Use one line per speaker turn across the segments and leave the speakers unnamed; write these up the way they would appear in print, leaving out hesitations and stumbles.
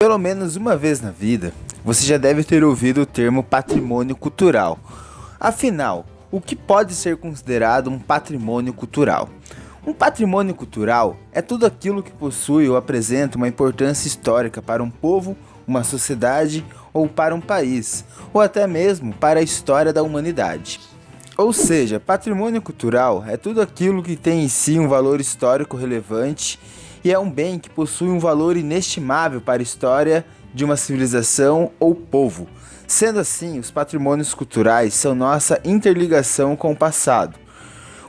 Pelo menos uma vez na vida, você já deve ter ouvido o termo patrimônio cultural. Afinal, o que pode ser considerado um patrimônio cultural? Um patrimônio cultural é tudo aquilo que possui ou apresenta uma importância histórica para um povo, uma sociedade ou para um país, ou até mesmo para a história da humanidade. Ou seja, patrimônio cultural é tudo aquilo que tem em si um valor histórico relevante e é um bem que possui um valor inestimável para a história de uma civilização ou povo. Sendo assim, os patrimônios culturais são nossa interligação com o passado,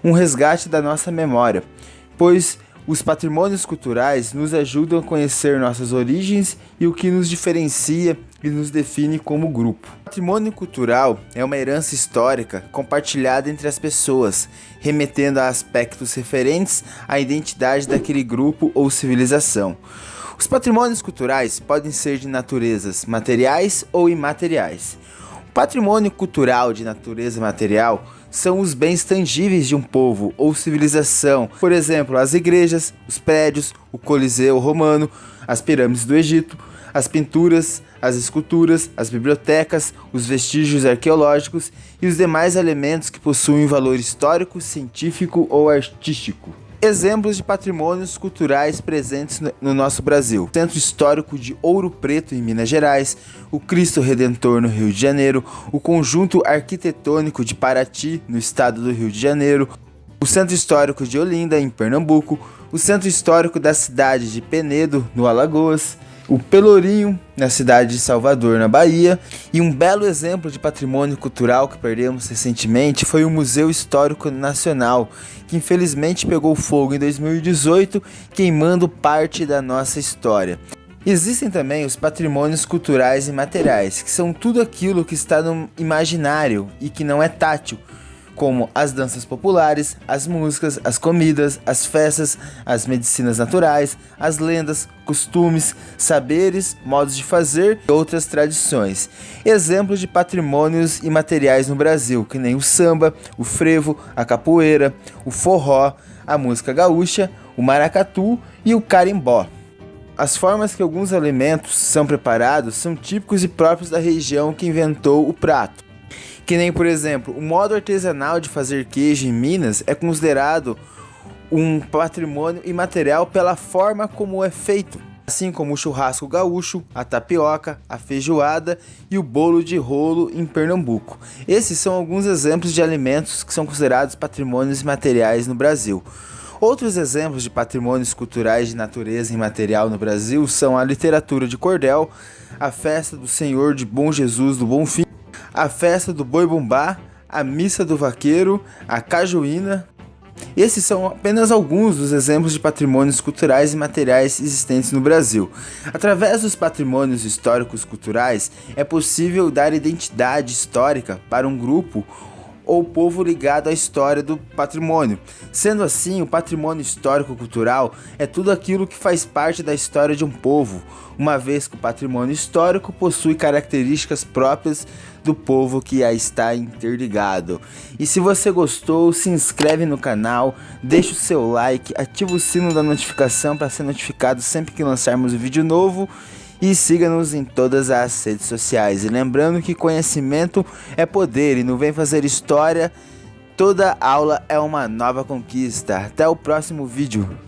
um resgate da nossa memória, pois os patrimônios culturais nos ajudam a conhecer nossas origens e o que nos diferencia e nos define como grupo. O patrimônio cultural é uma herança histórica compartilhada entre as pessoas, remetendo a aspectos referentes à identidade daquele grupo ou civilização. Os patrimônios culturais podem ser de naturezas materiais ou imateriais. O patrimônio cultural de natureza material são os bens tangíveis de um povo ou civilização, por exemplo, as igrejas, os prédios, o Coliseu Romano, as pirâmides do Egito, as pinturas, as esculturas, as bibliotecas, os vestígios arqueológicos e os demais elementos que possuem valor histórico, científico ou artístico. Exemplos de patrimônios culturais presentes no nosso Brasil: o Centro Histórico de Ouro Preto em Minas Gerais, o Cristo Redentor no Rio de Janeiro, o Conjunto Arquitetônico de Paraty no estado do Rio de Janeiro, o Centro Histórico de Olinda em Pernambuco, o Centro Histórico da cidade de Penedo no Alagoas, o Pelourinho, na cidade de Salvador, na Bahia, e um belo exemplo de patrimônio cultural que perdemos recentemente foi o Museu Histórico Nacional, que infelizmente pegou fogo em 2018, queimando parte da nossa história. Existem também os patrimônios culturais imateriais, que são tudo aquilo que está no imaginário e que não é tátil, como as danças populares, as músicas, as comidas, as festas, as medicinas naturais, as lendas, costumes, saberes, modos de fazer e outras tradições. Exemplos de patrimônios imateriais no Brasil, que nem o samba, o frevo, a capoeira, o forró, a música gaúcha, o maracatu e o carimbó. As formas que alguns alimentos são preparados são típicos e próprios da região que inventou o prato. Que nem, por exemplo, o modo artesanal de fazer queijo em Minas é considerado um patrimônio imaterial pela forma como é feito, assim como o churrasco gaúcho, a tapioca, a feijoada e o bolo de rolo em Pernambuco. Esses são alguns exemplos de alimentos que são considerados patrimônios imateriais no Brasil. Outros exemplos de patrimônios culturais de natureza imaterial no Brasil são a literatura de cordel, a festa do Senhor de Bom Jesus do Bonfim, a festa do Boi-Bumbá, a missa do vaqueiro, a cajuína. Esses são apenas alguns dos exemplos de patrimônios culturais e materiais existentes no Brasil. Através dos patrimônios históricos culturais, é possível dar identidade histórica para um grupo ou povo ligado à história do patrimônio. Sendo assim, o patrimônio histórico-cultural é tudo aquilo que faz parte da história de um povo, uma vez que o patrimônio histórico possui características próprias do povo que a está interligado. E se você gostou, se inscreve no canal, deixa o seu like, ativa o sino da notificação para ser notificado sempre que lançarmos um vídeo novo. E siga-nos em todas as redes sociais. E lembrando que conhecimento é poder e não vem fazer história. Toda aula é uma nova conquista. Até o próximo vídeo.